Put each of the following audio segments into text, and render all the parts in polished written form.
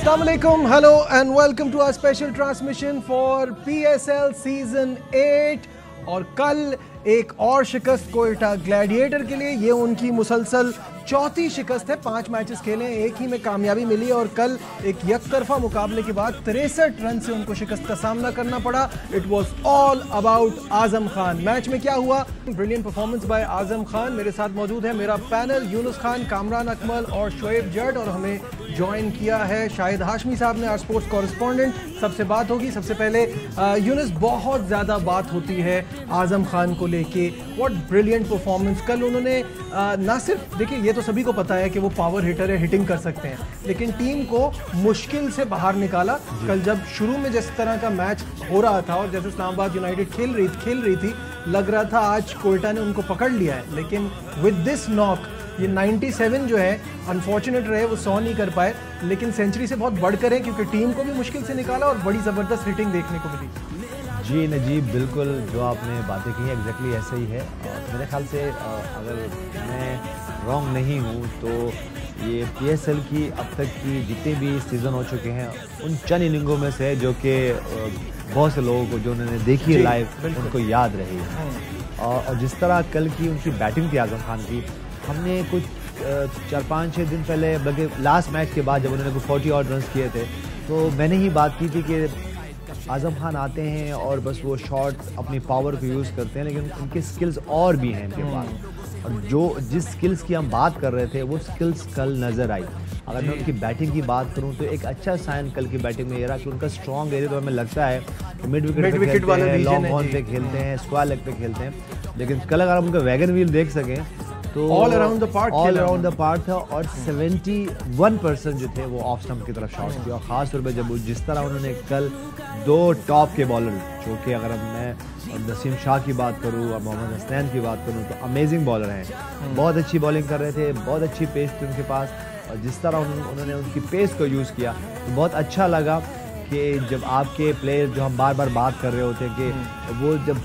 Assalamualaikum, hello and welcome to our special transmission for PSL Season 8। और कल एक और शिकस्त कोयटा ग्लैडिएटर के लिए, ये उनकी मुसलसल चौथी शिकस्त है। 5 मैचेस खेले, एक ही में कामयाबी मिली और कल एक यकतरफा मुकाबले के बाद 63 रन से उनको शिकस्त का सामना करना पड़ा। It was all about Azam Khan. Match में क्या हुआ? Brilliant performance by Azam Khan. मेरे साथ मौजूद है मेरा पैनल, यूनुस खान, कामरान अकमल और शोएब जट, और हमें ज्वाइन किया है शाहिद हाशमी साहब ने, आर स्पोर्ट्स कॉरेस्पॉन्डेंट। सबसे बात होगी। सबसे पहले यूनुस, बहुत ज़्यादा बात होती है आजम खान को लेके। व्हाट ब्रिलियंट परफॉर्मेंस कल उन्होंने, ना सिर्फ देखिए ये तो सभी को पता है कि वो पावर हिटर है, हिटिंग कर सकते हैं, लेकिन टीम को मुश्किल से बाहर निकाला। कल जब शुरू में जिस तरह का मैच हो रहा था और जैसे इस्लामाबाद यूनाइटेड खेल रही थी, लग रहा था आज कोयटा ने उनको पकड़ लिया है, लेकिन विद दिस नॉक ये 97 जो है अनफॉर्चुनेट रहे, वो 100 नहीं कर पाए, लेकिन सेंचुरी से बहुत बढ़कर है क्योंकि टीम को भी मुश्किल से निकाला और बड़ी ज़बरदस्त हिटिंग देखने को मिली। जी नजीब, बिल्कुल जो आपने बातें की हैं एग्जैक्टली ऐसे ही है। और मेरे ख्याल से अगर मैं रॉन्ग नहीं हूँ तो ये PSL की अब तक की जितने भी सीज़न हो चुके हैं उन चंद इनिंगों में से है जो कि बहुत से लोगों को जो उन्होंने देखी है लाइव उनको याद रही है। और जिस तरह कल की उनकी बैटिंग थी आजम खान की, हमने कुछ 4-5-6 दिन पहले, बल्कि लास्ट मैच के बाद जब उन्होंने कुछ 40 ऑड रन किए थे, तो मैंने ही बात की थी कि आजम खान आते हैं और बस वो शॉट अपनी पावर को यूज़ करते हैं, लेकिन उनके स्किल्स और भी हैं इनके पास। और जिस स्किल्स की हम बात कर रहे थे वो स्किल्स कल नज़र आई। अगर मैं उनकी बैटिंग की बात करूं तो एक अच्छा साइन कल की बैटिंग में ये रहा कि उनका स्ट्रॉन्ग एरिया, तो हमें लगता है मिड विकेट पे खेलते हैं, लॉन्ग ऑन पे खेलते हैं, स्क्वायर लेग पे खेलते हैं, लेकिन कल अगर हम उनका वैगन व्हील देख सकें तो ऑल अराउंड द पार्क था। और 71% जो थे वो ऑफ स्टंप की तरफ शॉट किया। और ख़ास तौर पे जब जिस तरह उन्होंने कल 2 टॉप के बॉलर, जो कि अगर मैं नसीम शाह की बात करूँ और मोहम्मद हसनैन की बात करूँ तो अमेजिंग बॉलर हैं, बहुत अच्छी बॉलिंग कर रहे थे, बहुत अच्छी पेस थी उनके पास। और जिस तरह उन्होंने उनकी पेस को यूज़ किया तो बहुत अच्छा लगा कि जब आपके प्लेयर, जो हम बार बार बात कर रहे होते हैं कि वो जब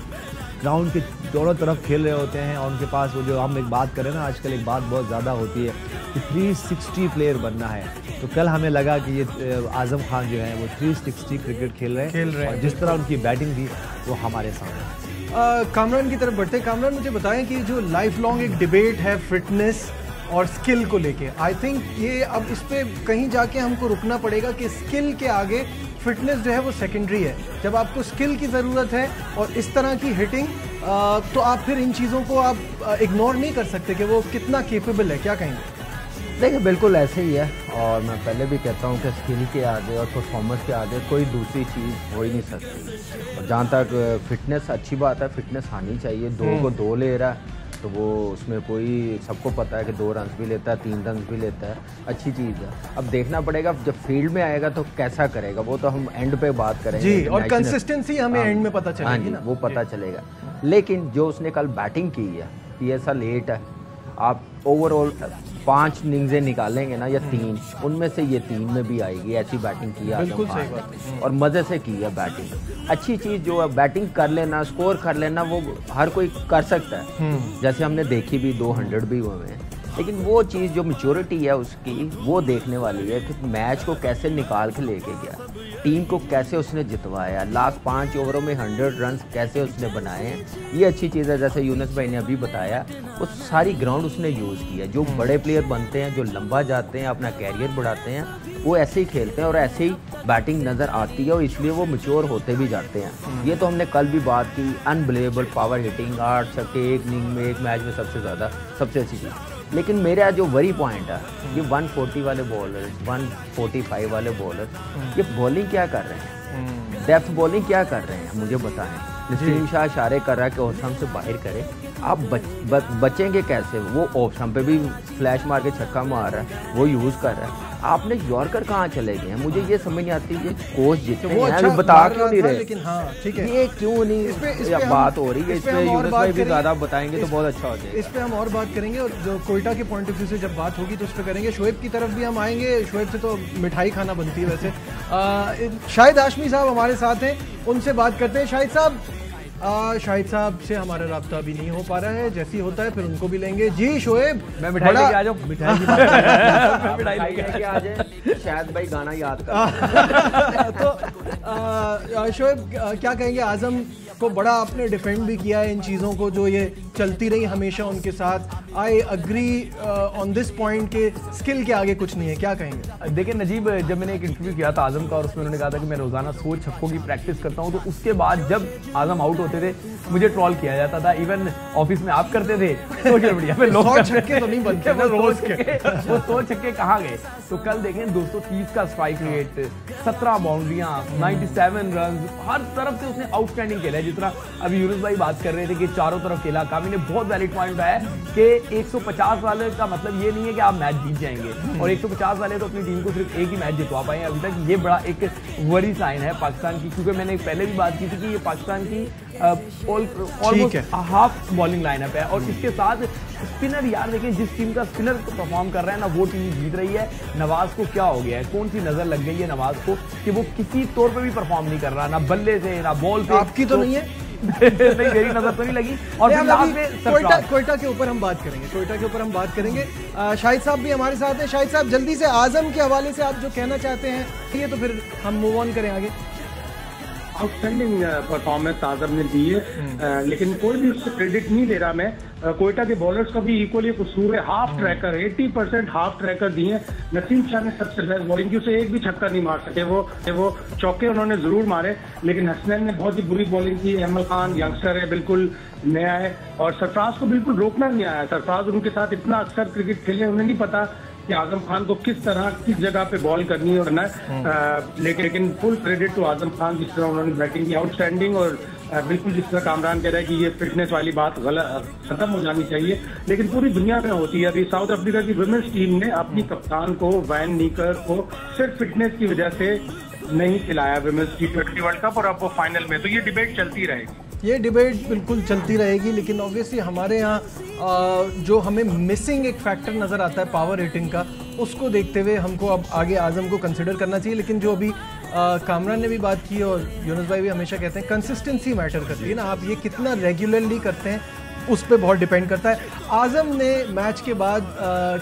ग्राउंड के दोनों तरफ खेल रहे होते हैं और उनके पास वो, जो हम एक बात करें ना, आजकल एक बात बहुत ज़्यादा होती है कि 360 प्लेयर बनना है, तो कल हमें लगा कि ये आजम खान जो है वो 360 क्रिकेट खेल रहे हैं। और जिस तरह उनकी बैटिंग थी वो हमारे सामने। कामरान की तरफ बढ़ते हैं। कामरान, मुझे बताएं कि जो लाइफ लॉन्ग एक डिबेट है फिटनेस और स्किल को लेके, आई थिंक ये अब इस पे कहीं जाके हमको रुकना पड़ेगा कि स्किल के आगे फिटनेस जो है वो सेकेंडरी है। जब आपको स्किल की ज़रूरत है और इस तरह की हिटिंग, तो आप फिर इन चीज़ों को आप इग्नोर नहीं कर सकते कि वो कितना केपेबल है। क्या कहेंगे? देखिए, बिल्कुल ऐसे ही है। और मैं पहले भी कहता हूँ कि स्किल के आगे और परफॉर्मेंस के आगे कोई दूसरी चीज़ हो ही नहीं सकती। और जहाँ तक फिटनेस, अच्छी बात है, फिटनेस आनी चाहिए। 2 को 2 ले रहा है तो वो उसमें कोई, सबको पता है कि 2 रन भी लेता है, 3 रन भी लेता है, अच्छी चीज़ है। अब देखना पड़ेगा जब फील्ड में आएगा तो कैसा करेगा, वो तो हम एंड पे बात करेंगे जी। और कंसिस्टेंसी हमें एंड में पता चलेगी ना, वो पता चलेगा। लेकिन जो उसने कल बैटिंग की है, PSL 8 है, आप ओवरऑल 5 इनिंग्सें निकालेंगे ना, या 3, उनमें से ये 3 में भी आएगी। ऐसी बैटिंग की है और मज़े से की है बैटिंग। अच्छी चीज़ जो है, बैटिंग कर लेना, स्कोर कर लेना, वो हर कोई कर सकता है। जैसे हमने देखी भी, 200 भी हुए हैं, लेकिन वो चीज़ जो मैच्योरिटी है उसकी, वो देखने वाली है कि मैच को कैसे निकाल के लेके गया, टीम को कैसे उसने जितवाया, लास्ट 5 ओवरों में 100 रन कैसे उसने बनाए हैं, ये अच्छी चीज़ है। जैसे यूनुस भाई ने अभी बताया, वो सारी ग्राउंड उसने यूज़ किया। जो बड़े प्लेयर बनते हैं, जो लंबा जाते हैं, अपना कैरियर बढ़ाते हैं, वो ऐसे ही खेलते हैं और ऐसे ही बैटिंग नज़र आती है और इसलिए वो मैच्योर होते भी जाते हैं। ये तो हमने कल भी बात की, अनबिलीवेबल पावर हिटिंग, 8 छक्के एक इनिंग में, एक मैच में सबसे ज़्यादा, सबसे अच्छी चीज़। लेकिन मेरा जो वरी पॉइंट है, ये 140 वाले बॉलर, 145 वाले बॉलर, ये बॉलिंग क्या कर रहे हैं, डेप्थ बॉलिंग क्या कर रहे हैं, मुझे बताएं। नसीम शाह इशारे कर रहा है कि ऑफ स्टंप से बाहर करें, आप बचेंगे कैसे? वो ऑफ स्टंप पे भी फ्लैश मार के छक्का मार रहा है, वो यूज़ कर रहा है। आपने यॉर्कर कहाँ चले गए हैं, मुझे ये समझ नहीं आती। ये कोच जितने वो अच्छा बता क्यों नहीं रहे, लेकिन हाँ ठीक है, ये क्यों नहीं इस पे बात हो रही है। इस पे यूनुस भाई भी ज़्यादा बताएंगे तो बहुत अच्छा हो जाएगा। इस पे हम और बात करेंगे, और जो कोयटा के पॉइंट ऑफ व्यू से जब बात होगी तो उस पर करेंगे। शोएब की तरफ भी हम आएंगे, शोएब से तो मिठाई खाना बनती है वैसे। शाहिद हाशमी साहब हमारे साथ हैं, उनसे बात करते हैं। शाहिद साहब, शाहिद साहब से हमारा राब्ता अभी नहीं हो पा रहा है, जैसे ही होता है फिर उनको भी लेंगे। जी शोएब, मैं मिठाई लेके आ जाऊं? मिठाई की बात मिठाई लेके आ जाए, शायद भाई गाना याद कर। तो शोएब क्या कहेंगे, आजम को बड़ा आपने डिफेंड भी किया है इन चीज़ों को जो ये चलती रही हमेशा उनके साथ। I agree on this point के स्किल के आगे कुछ नहीं है, क्या कहेंगे? देखिए नजीब, जब मैंने एक इंटरव्यू किया था आजम का और उसमें उन्होंने कहा था कि मैं रोजाना 100 छक्कों की प्रैक्टिस करता हूं, तो उसके बाद जब आजम आउट होते थे मुझे ट्रोल किया जाता था। इवन ऑफिस में आप करते थे सोशल मीडिया पे, लोग छक्के तो नहीं बनते ना रोज के, वो 100 छक्के कहाँ गए? तो कल देखें 230 का स्ट्राइक रेट, 17 बाउंड्रियां, 97 रन, हर तरफ से उसने आउटस्टैंडिंग खेला है। जिस तरह अभी यूनुस भाई बात कर रहे थे कि चारों तरफ खेला, कामी ने बहुत वैलिड पॉइंट उठाया कि 150 वाले का मतलब ये नहीं है कि आप मैच जीत जाएंगे, और 150 वाले तो अपनी टीम को सिर्फ एक ही मैच जितवा पाए अभी तक। ये बड़ा एक वरी साइन है पाकिस्तान की, क्योंकि मैंने पहले भी बात की थी कि ये पाकिस्तान की ऑलमोस्ट हाफ बॉलिंग लाइनअप है, और इसके साथ स्पिनर, यार देखिए जिस टीम का स्पिनर परफॉर्म कर रहा है ना वो टीम जीत रही है। नवाज को क्या हो गया है, कौन सी नजर लग गई है नवाज को कि वो किसी तौर पे भी परफॉर्म नहीं कर रहा, ना बल्ले से ना बॉल पे। आपकी तो नहीं है? नहीं, मेरी नजर तो नहीं लगी। और कोयटा के ऊपर हम बात करेंगे, कोयटा के ऊपर हम बात करेंगे। शाहिद साहब भी हमारे साथ हैं। शाहिद साहब जल्दी से आजम के हवाले से आप जो कहना चाहते हैं ये, तो फिर हम मूव ऑन करें आगे। आउटस्टैंडिंग परफॉर्मेंस आजम ने दी है, लेकिन कोई भी उसको क्रेडिट नहीं दे रहा मैं। कोयटा के बॉलर्स का भी इक्वली कसूर है। हाफ ट्रैकर 80% हाफ ट्रैकर दिए। नसीम शाह ने सबसे बेस्ट बॉलिंग की, उसे एक भी छक्का नहीं मार सके। वो चौके उन्होंने जरूर मारे, लेकिन हसनैन ने बहुत ही बुरी बॉलिंग की। अहमद खान यंगस्टर है, बिल्कुल नया है, और सरफराज को बिल्कुल रोकना नहीं आया। सरफराज उनके साथ इतना अक्सर क्रिकेट खेले, उन्हें नहीं पता कि आजम खान को किस तरह किस जगह पे बॉल करनी है और ना। लेकिन full credit to Azam Khan, जिस तरह उन्होंने बैटिंग की आउटस्टैंडिंग, और बिल्कुल जिस तरह कामरान कह रहा है कि ये फिटनेस वाली बात गलत खत्म हो जानी चाहिए, लेकिन पूरी दुनिया में होती है। अभी साउथ अफ्रीका की वुमेन्स टीम ने अपनी कप्तान को, वैन नीकर को, सिर्फ फिटनेस की वजह से नहीं खिलाया वुमेन्स T20 वर्ल्ड कप, और अब वो फाइनल में। तो ये डिबेट चलती रहेगी, ये डिबेट बिल्कुल चलती रहेगी, लेकिन ऑब्वियसली हमारे यहाँ जो हमें मिसिंग एक फैक्टर नज़र आता है पावर रेटिंग का, उसको देखते हुए हमको अब आगे आजम को कंसिडर करना चाहिए। लेकिन जो अभी कामरान ने भी बात की और यूनुस भाई भी हमेशा कहते हैं, कंसिस्टेंसी मैटर करती है ना, आप ये कितना रेगुलरली करते हैं उस पर बहुत डिपेंड करता है। आजम ने मैच के बाद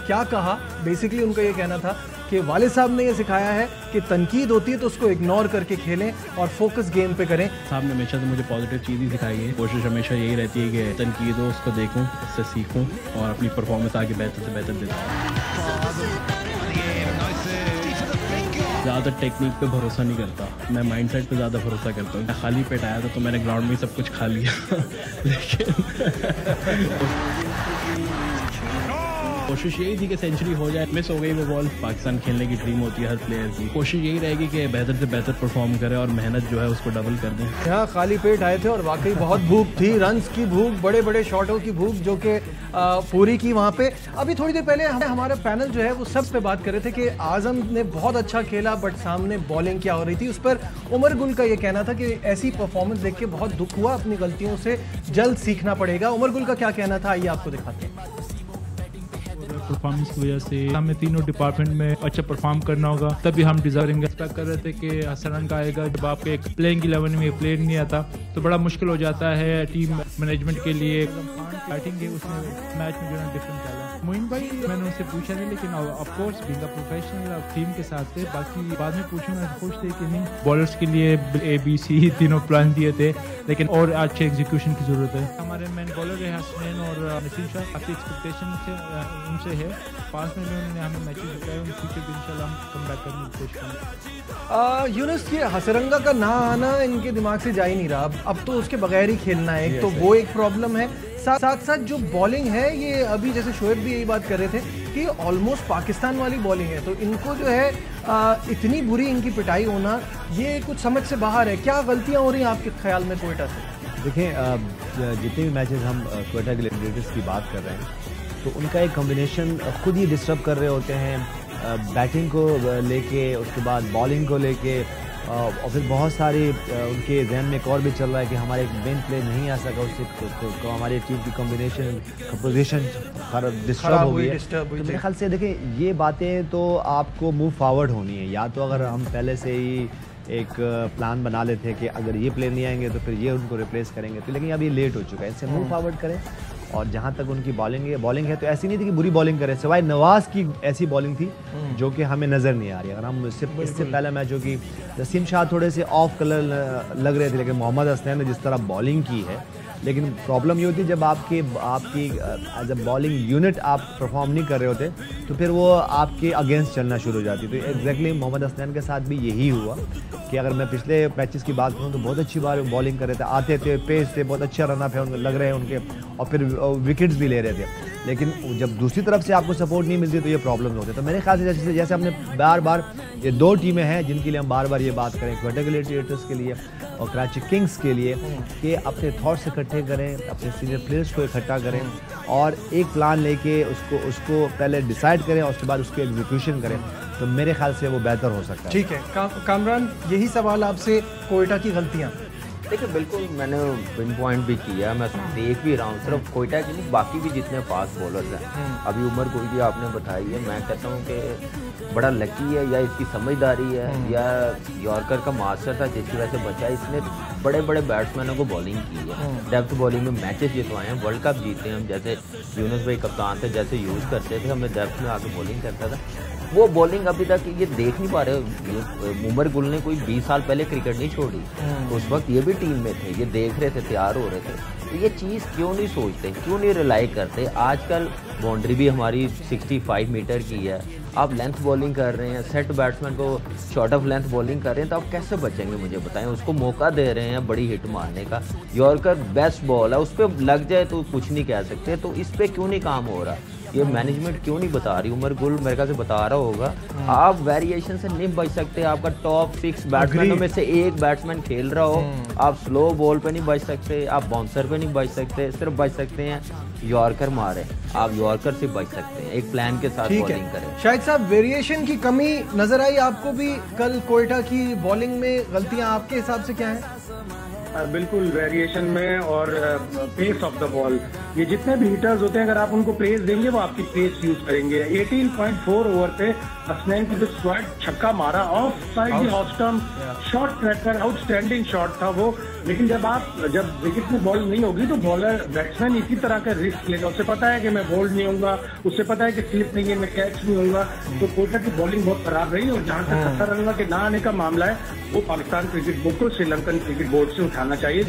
क्या कहा, बेसिकली उनका ये कहना था कि वालिद साहब ने ये सिखाया है कि तनकीद होती है तो उसको इग्नोर करके खेलें और फोकस गेम पे करें। साहब ने हमेशा से मुझे पॉजिटिव चीज़ ही सिखाई है। कोशिश हमेशा यही रहती है कि तनकीद हो, उसको देखूं, उससे सीखूं और अपनी परफॉर्मेंस आगे बेहतर से बेहतर देता। ज़्यादा टेक्निक पे भरोसा नहीं करता, मैं माइंडसेट पे ज़्यादा भरोसा करता हूँ। मैं खाली पेट आया था तो मैंने ग्राउंड में सब कुछ खा लिया लेकिन कोशिश यही थी कि सेंचुरी हो जाए। मिस हो गई वो बॉल। पाकिस्तान खेलने की ड्रीम होती है हर प्लेयर की। कोशिश यही रहेगी कि बेहतर से बेहतर परफॉर्म करे और मेहनत जो है उसको डबल कर दें। यहाँ खाली पेट आए थे और वाकई बहुत भूख थी, रन्स की भूख, बड़े बड़े शॉटों की भूख जो कि पूरी की वहाँ पे। अभी थोड़ी देर पहले हमारा पैनल जो है वो सब पे बात कर रहे थे कि आजम ने बहुत अच्छा खेला बट सामने बॉलिंग क्या हो रही थी। उस पर उमर गुल का ये कहना था कि ऐसी परफॉर्मेंस देख के बहुत दुख हुआ, अपनी गलतियों से जल्द सीखना पड़ेगा। उमर गुल का क्या कहना था, आइए आपको दिखाते हैं। परफॉर्मेंस की वजह से हमें तीनों डिपार्टमेंट में अच्छा परफॉर्म करना होगा, तभी हम डिजर्विंग एक्सपेक्ट कर रहे थे कि हसनैन का आएगा। जब आपके एक प्लेइंग 11 में प्लेयर नहीं आता तो बड़ा मुश्किल हो जाता है टीम मैनेजमेंट के लिए। बैटिंग है उसमें मैच में जो है डिफरेंट डाला। मोइन भाई मैंने उनसे पूछा नहीं, लेकिन of course being a professional team के साथ थे। बाकी बाद में पूछूंगा खुश थे कि नहीं। बॉलर्स के लिए ABC तीनों प्लान दिए थे, लेकिन और अच्छे एग्जीक्यूशन की जरूरत है। हमारे मेन बॉलर है हसनैन और नसीम शाह, काफी एक्सपेक्टेशन से उनसे है। पास में उन्होंने हमें मैचेस जिताए, उन फ्यूचर भी इंशाल्लाह हम कम बैक करने की कोशिश करेंगे। यूनुस, ये हसरंगा का ना आना इनके दिमाग से जा ही नहीं रहा। अब तो उसके बगैर ही खेलना है, एक तो वो एक प्रॉब्लम है। साथ साथ जो बॉलिंग है, ये अभी जैसे शोएब भी यही बात कर रहे थे कि ऑलमोस्ट पाकिस्तान वाली बॉलिंग है, तो इनको जो है इतनी बुरी इनकी पिटाई होना ये कुछ समझ से बाहर है। क्या गलतियां हो रही हैं आपके ख्याल में कोयटा से? देखिए, जितने भी मैचेस हम कोयटा के लेडर्स की बात कर रहे हैं तो उनका एक कॉम्बिनेशन खुद ही डिस्टर्ब कर रहे होते हैं, बैटिंग को लेके, उसके बाद बॉलिंग को लेके, और फिर बहुत सारी उनके जहन में एक और भी चल रहा है कि हमारे एक मेन प्लेयर नहीं आ सका, उससे हमारी टीम की कॉम्बिनेशन पोजीशन डिस्टर्ब हो गई है। तो मेरे ख्याल से देखिए, ये बातें तो आपको मूव फॉरवर्ड होनी है। या तो अगर हम पहले से ही एक प्लान बना लेते हैं कि अगर ये प्लेयर नहीं आएंगे तो फिर ये उनको रिप्लेस करेंगे, तो लेकिन अब ये लेट हो चुका है, इससे मूव फॉरवर्ड करें। और जहाँ तक उनकी बॉलिंग है तो ऐसी नहीं थी कि बुरी बॉलिंग करे, सिवाय नवाज की ऐसी बॉलिंग थी जो कि हमें नज़र नहीं आ रही। अगर हम इससे पहले मैचों की नसीम शाह थोड़े से ऑफ कलर लग रहे थे, लेकिन मोहम्मद हसनैन ने जिस तरह बॉलिंग की है, लेकिन प्रॉब्लम ये होती है जब आपकी एज अ बॉलिंग यूनिट आप परफॉर्म नहीं कर रहे होते तो फिर वो आपके अगेंस्ट चलना शुरू हो जाती है। तो एग्जैक्टली मोहम्मद हसनैन के साथ भी यही हुआ कि अगर मैं पिछले मैचेस की बात करूँ तो बहुत अच्छी बार बॉलिंग कर रहे थे, आते थे, पेस थे, बहुत अच्छा रन अप है लग रहे हैं उनके, और फिर विकेट्स भी ले रहे थे। लेकिन जब दूसरी तरफ से आपको सपोर्ट नहीं मिलती तो ये प्रॉब्लम होते। तो मेरे ख्याल से जैसे हमने बार बार ये दो टीमें हैं जिनके लिए हम बार बार ये बात करें, क्वेटा ग्लैडिएटर्स के लिए और कराची किंग्स के लिए, कि अपने थॉट्स इकट्ठे करें, अपने सीनियर प्लेयर्स को इकट्ठा करें और एक प्लान लेके उसको पहले डिसाइड करें और उसके बाद उसके एग्जीक्यूशन करें, तो मेरे ख्याल से वो बेहतर हो सकता है। ठीक है कामरान, यही सवाल आपसे, कोयटा की गलतियाँ। देखिए बिल्कुल मैंने पिन पॉइंट भी किया, मैं देख भी रहा हूँ, सिर्फ कोयटा की नहीं बाकी भी जितने फास्ट बॉलर्स हैं, अभी उमर गुल भी आपने बताई है, मैं कहता हूँ कि बड़ा लकी है या इसकी समझदारी है या यॉर्कर का मास्टर था जिसकी वजह से बचा, इसने बड़े बड़े बैट्समैनों को बॉलिंग की है, डेप्थ बॉलिंग में मैचेस जितवाए हैं, वर्ल्ड कप जीते हैं हम, जैसे यूनुस भाई कप्तान थे, जैसे यूज़ करते थे, हमें डेप्थ में आके बॉलिंग करता था। वो बॉलिंग अभी तक ये देख नहीं पा रहे। उमर गुल ने कोई 20 साल पहले क्रिकेट नहीं छोड़ी, उस वक्त ये भी टीम में थे, ये देख रहे थे, तैयार हो रहे थे, तो ये चीज़ क्यों नहीं सोचते, क्यों नहीं रिलाई करते। आजकल बाउंड्री भी हमारी 65 मीटर की है, आप लेंथ बॉलिंग कर रहे हैं, सेट बैट्समैन को शॉर्ट ऑफ लेंथ बॉलिंग कर रहे हैं, तो आप कैसे बचेंगे मुझे बताएं। उसको मौका दे रहे हैं बड़ी हिट मारने का, यॉर्कर बेस्ट बॉल है, उस पर लग जाए तो कुछ नहीं कह सकते, तो इस पर क्यों नहीं काम हो रहा, ये मैनेजमेंट क्यों नहीं बता रही। उमर गुल मेरे ख्याल से बता रहा होगा, आप वेरिएशन से नहीं बच सकते, आपका टॉप 6 बैट्समैनों में से एक बैट्समैन खेल रहा हो, आप स्लो बॉल पे नहीं बच सकते, आप बाउंसर पे नहीं बच सकते, सिर्फ बच सकते हैं यॉर्कर मारे, आप यॉर्कर से बच सकते हैं, एक प्लान के साथ बॉलिंग करें। शाहिद साहब, वेरिएशन की कमी नजर आई आपको भी कल कोयटा की बॉलिंग में, गलतियां आपके हिसाब से क्या हैं? बिल्कुल वेरिएशन में और पेस ऑफ द बॉल, ये जितने भी हिटर्स होते हैं अगर आप उनको पेस देंगे वो आपकी पेस यूज करेंगे। 18.4 ओवर पे हसनैन की जो स्क्वाड छक्का मारा of side off stump, shot tracker, outstanding shot था वो। लेकिन जब विकेट में बॉल नहीं होगी तो बॉलर बैट्समैन इसी तरह का रिस्क लेगा, उसे पता है कि मैं बॉल्ड नहीं होऊंगा, उसे पता है कि स्लिप नहीं है, मैं कैच नहीं होऊंगा, तो कोयटा की बॉलिंग बहुत खराब रही। और जहां तक हसन रंगा के ना आने का मामला है वो पाकिस्तान क्रिकेट बोर्ड को श्रीलंकन क्रिकेट बोर्ड से उठाना चाहिए।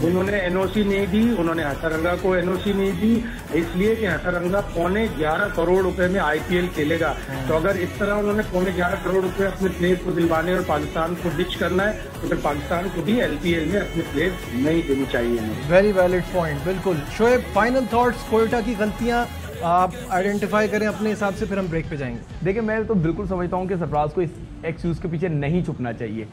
उन्होंने एनओसी नहीं दी, उन्होंने हसन रंगा को एनओसी नहीं दी, इसलिए कि हसन रंगा 11.25 करोड़ रुपए में आईपीएल खेलेगा। तो अगर इस तरह उन्होंने 11.25 करोड़ रुपए अपने प्लेयर को दिलवाने और पाकिस्तान को डिच करना है तो फिर पाकिस्तान को भी एलपीएल में अपने प्लेयर नहीं देनी चाहिए। Very valid point. बिल्कुल शोएब, फाइनल थॉट्स, कोयटा की गलतियां आप आइडेंटिफाई करें अपने हिसाब से, फिर हम ब्रेक पे जाएंगे। देखिए मैं तो बिल्कुल समझता हूँ कि सरफराज को इस एक्सक्यूज के पीछे नहीं छुपना चाहिए।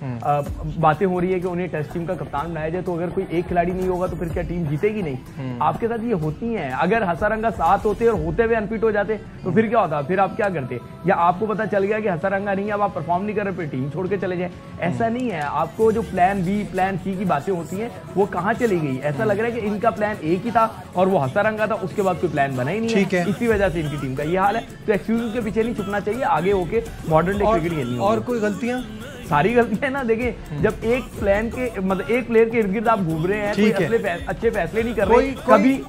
बातें हो रही है कि उन्हें टेस्ट टीम का कप्तान बनाया जाए, तो अगर कोई एक खिलाड़ी नहीं होगा तो फिर क्या टीम जीतेगी नहीं? आपके साथ ये होती है, अगर हसन रंगा साथ होते और होते हुए अनफिट हो जाते तो फिर क्या होता, फिर आप क्या करते? या आपको पता चल गया कि हसन रंगा नहीं है, अब आप परफॉर्म नहीं कर रहे, फिर टीम छोड़ के चले जाए? ऐसा नहीं है। आपको जो प्लान बी प्लान सी की बातें होती हैं वो कहाँ चली गई? ऐसा लग रहा है कि इनका प्लान एक ही था और वो हसन रंगा था, उसके बाद कोई प्लान बना ही नहीं है, इसी वजह से इनकी टीम का ये हाल है। तो एक्सक्यूज के पीछे नहीं छुपना चाहिए, आगे होके मॉडर्न डे क्रिकेट खेलनी है। और कोई गलतियां? सारी गलतियां ना, देखिए जब एक प्लान के मतलब एक प्लेयर के इर्द गिर्द आप घूम रहे हैं, कोई अच्छे फैसले नहीं कर रहे,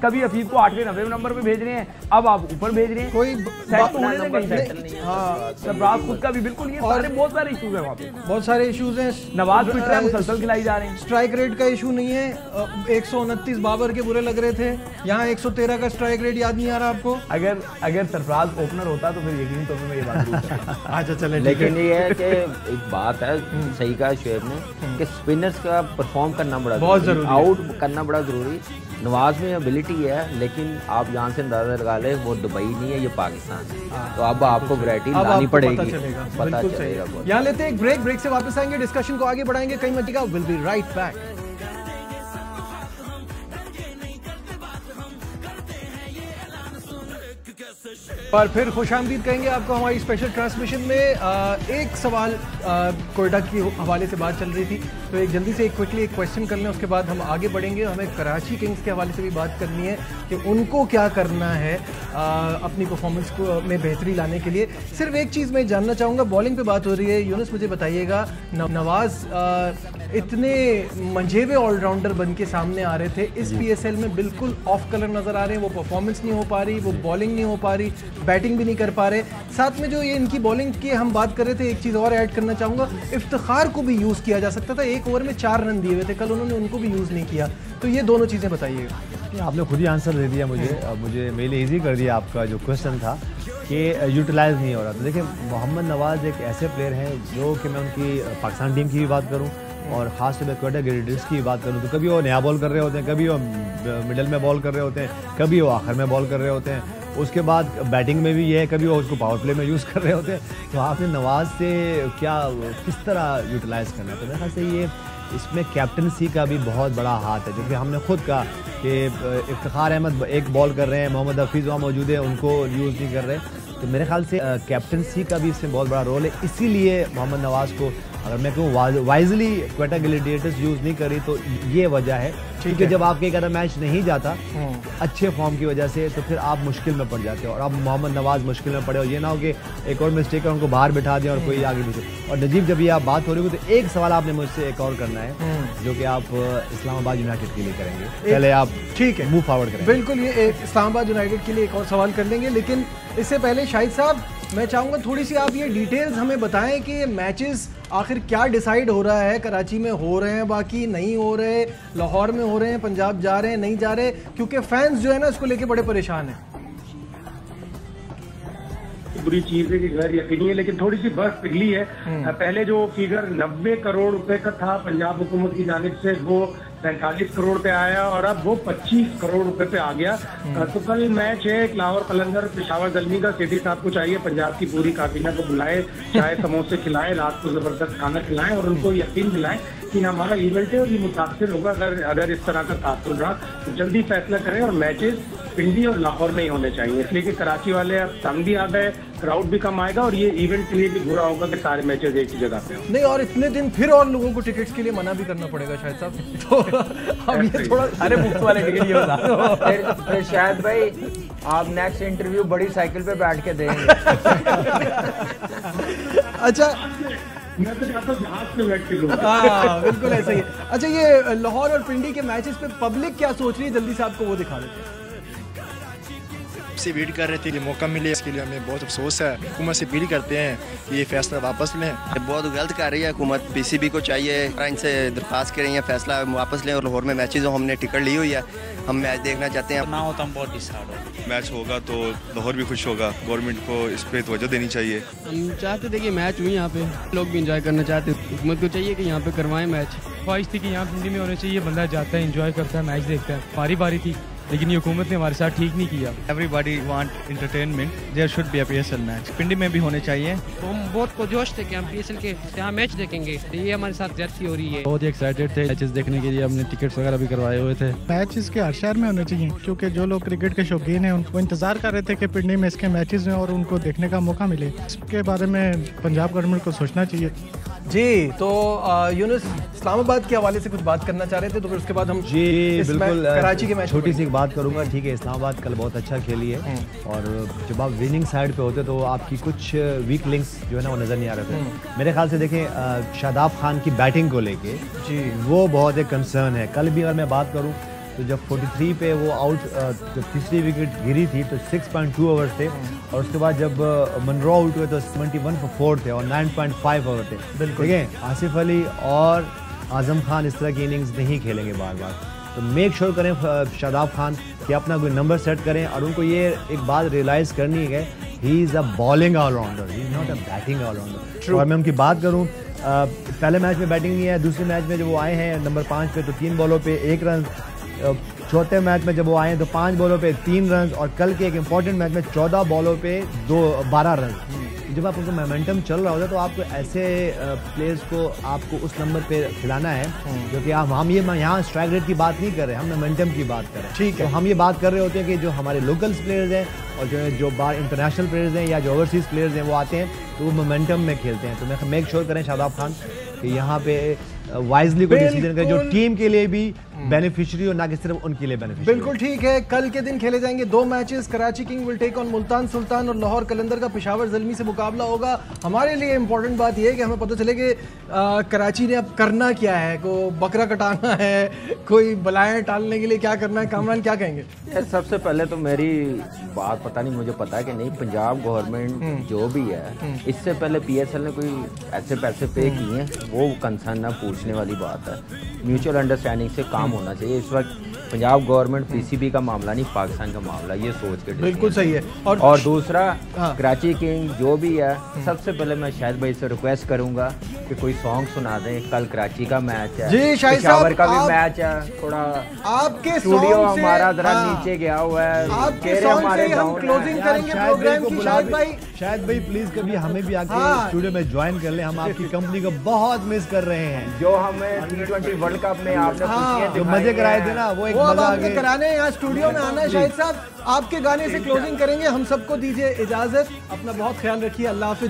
कभी हफीज को 8वें 9वें नंबर पे भेज रहे हैं, अब आप ऊपर भेज रहे हैं, कोई सरफराज खुद का भी बिल्कुल ये बहुत सारे इशूज है, वहाँ पे बहुत सारे इशूज हैं। नवाज ट्विटर है मुसलसल खिलाई जा रहे हैं, स्ट्राइक रेट का इशू नहीं है, 129 बाबर के बुरे लग रहे थे, यहाँ 113 का स्ट्राइक रेट याद नहीं आ रहा आपको? अगर सरफराज ओपनर होता तो फिर यकीन तो मैं ये बात अच्छा चले। लेकिन ये है कि एक बात है, सही कहा शोएब ने कि स्पिनर्स का परफॉर्म करना बड़ा बहुत जरूरी, आउट करना बड़ा जरूरी। नवाज में एबिलिटी है, लेकिन आप यहाँ से अंदाजा लगा ले वो दुबई नहीं है, ये पाकिस्तान है, तो अब आपको वैरायटी लानी पड़ेगी, पता चलेगा। यहाँ लेते हैं एक ब्रेक से वापस आएंगे, डिस्कशन को आगे बढ़ाएंगे, कहीं मत जाइएगा, विल बी राइट बैक। और फिर खुशामदीद कहेंगे आपको हमारी स्पेशल ट्रांसमिशन में। एक सवाल कोयटा के हवाले से बात चल रही थी, तो एक जल्दी से क्विकली एक क्वेश्चन कर लें, उसके बाद हम आगे बढ़ेंगे। हमें कराची किंग्स के हवाले से भी बात करनी है कि उनको क्या करना है अपनी परफॉर्मेंस को में बेहतरी लाने के लिए। सिर्फ एक चीज़ मैं जानना चाहूँगा, बॉलिंग पे बात हो रही है, यूनुस मुझे बताइएगा, नवाज इतने मंझे हुए ऑलराउंडर बन के सामने आ रहे थे, इस PSL में बिल्कुल ऑफ कलर नज़र आ रहे हैं। वो परफॉर्मेंस नहीं हो पा रही, वो बॉलिंग नहीं हो पा रही, बैटिंग भी नहीं कर पा रहे। साथ में जो ये इनकी बॉलिंग की हम बात कर रहे थे, एक चीज़ और ऐड करना चाहूँगा, इफ्तिखार को भी यूज़ किया जा सकता था। 1 ओवर में 4 रन दिए हुए थे, कल उन्होंने उनको भी यूज़ नहीं किया। तो ये दोनों चीज़ें बताइएगा। आपने खुद ही आंसर दे दिया मुझे मेरे लिए ईजी कर दिया आपका जो क्वेश्चन था कि यूटिलाइज नहीं हो रहा। तो देखिए, मोहम्मद नवाज़ एक ऐसे प्लेयर हैं जो कि मैं उनकी पाकिस्तान टीम की भी बात करूं और ख़ास तौर पर क्वेटा ग्रेडियर्स की बात करूं तो कभी वो नया बॉल कर रहे होते हैं, कभी वो मिडल में बॉल कर रहे होते हैं, कभी वो आखिर में बॉल कर रहे होते हैं। उसके बाद बैटिंग में भी ये है, कभी वो उसको पावर प्ले में यूज़ कर रहे होते हैं। तो आपने नवाज़ से क्या किस तरह यूटिलाइज़ करना है? तो मेरे ख्याल से ये इसमें कैप्टनसी का भी बहुत बड़ा हाथ है, क्योंकि हमने खुद कहा कि इफ्तिखार अहमद एक बॉल कर रहे हैं, मोहम्मद हफीज़ वहाँ मौजूद है, उनको यूज़ नहीं कर रहे। तो मेरे ख्याल से कैप्टनसी का भी इसमें बहुत बड़ा रोल है। इसीलिए मोहम्मद नवाज़ को अगर मैं कहूँ वाइजली क्वेटा ग्लैडिएटर्स यूज़ नहीं करी तो ये वजह है, क्योंकि जब आपके एक अदर मैच नहीं जाता अच्छे फॉर्म की वजह से तो फिर आप मुश्किल में पड़ जाते हो। और अब मोहम्मद नवाज़ मुश्किल में पड़े हो, ये ना हो कि एक और मिस्टेक है उनको बाहर बिठा दिया और कोई आगे पीछे। और नजीब, जब ये आप बात हो रही हो तो एक सवाल आपने मुझसे एक और करना है जो कि आप इस्लामाबाद यूनाइटेड के लिए करेंगे। पहले आप ठीक है मूव फॉरवर्ड करें। बिल्कुल, ये एक इस्लामाबाद यूनाइटेड के लिए एक और सवाल कर लेंगे, लेकिन इससे पहले शाहिद साहब मैं चाहूँगा थोड़ी सी आप ये डिटेल्स हमें बताएं कि मैचेस आखिर क्या डिसाइड हो रहा है। कराची में हो रहे हैं, बाकी नहीं हो रहे, लाहौर में हो रहे हैं, पंजाब जा रहे हैं, नहीं जा रहे, क्योंकि फैंस जो है ना इसको लेके बड़े परेशान हैं। बुरी चीज है कि गैर यकीनी है, लेकिन थोड़ी सी बर्फ पिघली है। पहले जो फिगर 90 करोड़ रुपए का था पंजाब हुकूमत की जानिब से, वो 45 करोड़ पे आया और अब वो 25 करोड़ रुपए पे आ गया। तो कल मैच है लाहौर कलंदर पेशावर ज़ल्मी का। सेठी साहब को चाहिए पंजाब की पूरी काबीना को बुलाए, चाय समोसे खिलाएं, रात को जबरदस्त खाना खिलाएं और उनको यकीन दिलाएं कि हमारा इवेंट है और ये मुतासिर होगा। अगर इस तरह का तासुर रहा तो जल्दी फैसला करें और मैचेस पिंडी और लाहौर में ही होने चाहिए, इसलिए कि कराची वाले अब तंग भी आ गए, क्राउड भी कम आएगा और ये इवेंट के लिए भी बुरा होगा कि सारे मैचेस एक ही जगह पे हो। नहीं, और इतने दिन फिर और लोगों को टिकट्स के लिए मना भी करना पड़ेगा शायद साहब। तो अब ये थोड़ा अरे मुफ्त वाले टिकट ये बता फिर शायद भाई आप नेक्स्ट इंटरव्यू बड़ी साइकिल पे बैठ के देंगे। अच्छा, मैं तो चाहता हूँ जहाज पे बैठ के लूँ। हाँ बिल्कुल ऐसा ही है। अच्छा, ये लाहौर और पिंडी के मैचेस पे पब्लिक क्या सोच रही है, जल्दी से आपको वो दिखा देते हैं। से वेट कर रहे थे कि मौका मिले, इसके लिए हमें बहुत अफसोस है। हुकूमत से अपील करते हैं कि ये फैसला वापस लें। बहुत गलत कर रही है हुकूमत, PCB को चाहिए इनसे दरख्वास्त करें या फैसला वापस लें और लाहौर में मैचेस हो, हमने टिकट ली हुई है, हम मैच देखना चाहते हैं। ना हो तो हम बहुत डिस्टर्ब हो। मैच होगा तो लाहौर भी खुश होगा, गवर्नमेंट को इस पे तवज्जो देनी चाहिए। हम चाहते थे कि मैच हुई यहाँ पे, लोग भी इंजॉय करना चाहते, हुकूमत को चाहिए कि यहाँ पे करवाएं मैच। ख्वाहिश थी कि यहाँ पिंडी में होने चाहिए, बंदा जाता है, इंजॉय करता है, मैच देखता है, बारी बारी थी, लेकिन ये हुकूमत ने हमारे साथ ठीक नहीं किया। Everybody want entertainment, there should be a PSL match, Pindi में भी होने चाहिए। तो हम बहुत पुरजोश थे कि हम PSL के यहाँ मैच देखेंगे, ये हमारे साथ ज्यादती हो रही है। बहुत ही एक्साइटेड थे मैचेस देखने के लिए, हमने टिकट्स वगैरह भी करवाए हुए थे। मैचेस के हर शहर में होने चाहिए, क्योंकि जो लोग क्रिकेट के शौकीन हैं उनको इंतजार कर रहे थे कि पिंडी में इसके मैचेस में और उनको देखने का मौका मिले। इसके बारे में पंजाब गवर्नमेंट को सोचना चाहिए। जी, तो यूनुस इस्लामाबाद के हवाले से कुछ बात करना चाह रहे थे, तो फिर उसके बाद हम जी बिल्कुल कराची के मैच छोटी सी बात करूंगा। ठीक है, इस्लामाबाद कल बहुत अच्छा खेली है और जब आप विनिंग साइड पे होते तो आपकी कुछ वीक लिंक्स जो है ना वो नज़र नहीं आ रहे थे। मेरे ख्याल से देखें, शादाब खान की बैटिंग को लेके जी वो बहुत एक कंसर्न है। कल भी अगर मैं बात करूँ तो जब 43 पे वो आउट, जब तीसरी विकेट गिरी थी तो 6.2 ओवर्स थे और उसके बाद जब मनरो आउट हुए तो 71 for 4 थे और 9.5 ओवर थे। बिल्कुल ठीक है, आसिफ अली और आजम खान इस तरह की इनिंग्स नहीं खेलेंगे बार बार, तो मेक श्योर करें शादाब खान कि अपना कोई नंबर सेट करें और उनको ये एक बात रियलाइज़ करनी है, he is a bowling allrounder, he is not a batting allrounder. और मैं उनकी बात करूँ, पहले मैच में बैटिंग नहीं है, दूसरे मैच में जब वो आए हैं नंबर 5 पे तो 3 बॉलों पे 1 रन, चौथे मैच में जब वो आए तो 5 बॉलों पे 3 रन और कल के एक इंपॉर्टेंट मैच में 14 बॉलों पे 12 रन। जब आप उनको मोमेंटम चल रहा होता है तो आपको ऐसे प्लेयर्स को आपको उस नंबर पे खिलाना है, क्योंकि हम ये यहाँ स्ट्राइक रेट की बात नहीं कर रहे, हम मोमेंटम की बात कर रहे हैं। ठीक है, तो हम ये बात कर रहे होते हैं कि जो हमारे लोकल्स प्लेयर्स हैं और जो बाहर इंटरनेशनल प्लेयर्स हैं या जो ओवरसीज प्लेयर्स हैं वो आते हैं तो वो मोमेंटम में खेलते हैं। तो मैं मेक श्योर करें शादाब खान कि यहाँ पे वाइजली कोई डिसीजन करें जो टीम के लिए भी बेनिफिशियरी और ना कि सिर्फ उनके लिए बेनिफिशियरी। बिल्कुल ठीक है। कल के दिन खेले जाएंगे 2 matches. Karachi king will take on Multan Sultan और लाहौर कलंदर का पेशावर ज़ल्मी से मुकाबला होगा। हमारे लिए इंपॉर्टेंट बात यह है कि हमें पता चले कि कराची ने अब करना क्या है। को बकरा कटाना है, कोई बलाएं टालने के लिए क्या करना है? कामरान क्या कहेंगे? सबसे पहले तो मेरी बात पता नहीं, मुझे पता है कि नहीं, पंजाब गवर्नमेंट जो भी है इससे पहले PSL ने कोई ऐसे पैसे पे किए हैं, वो कंसर्न ना पूछने वाली बात है। म्यूचुअल अंडरस्टैंडिंग से काम होना चाहिए। इस वक्त पंजाब गवर्नमेंट PCB का मामला नहीं, पाकिस्तान का मामला, ये सोच के बिल्कुल सही है। और दूसरा कराची किंग जो भी है, सबसे पहले मैं शाहिद भाई से रिक्वेस्ट करूंगा कि कोई सॉन्ग सुना दें। कल कराची का मैच है, जी शाहिद साहब का भी मैच है। थोड़ा आपके स्टूडियो हमारा जरा नीचे गया हुआ है, आपके सॉन्ग से हम क्लोजिंग करेंगे प्रोग्राम की। शाहिद भाई प्लीज कभी हमें भी आके स्टूडियो में ज्वाइन कर ले, हम आपकी कंपनी को बहुत मिस कर रहे हैं। जो हमें T20 वर्ल्ड कप में आपने जो मजे कराए थे ना, वो एक मजा आ गया। कराने यहाँ स्टूडियो में आना है शाहिद साहब। आपके गाने से क्लोजिंग करेंगे। हम सबको दीजिए इजाजत। अपना बहुत ख्याल रखिए। अल्लाह हाफिज।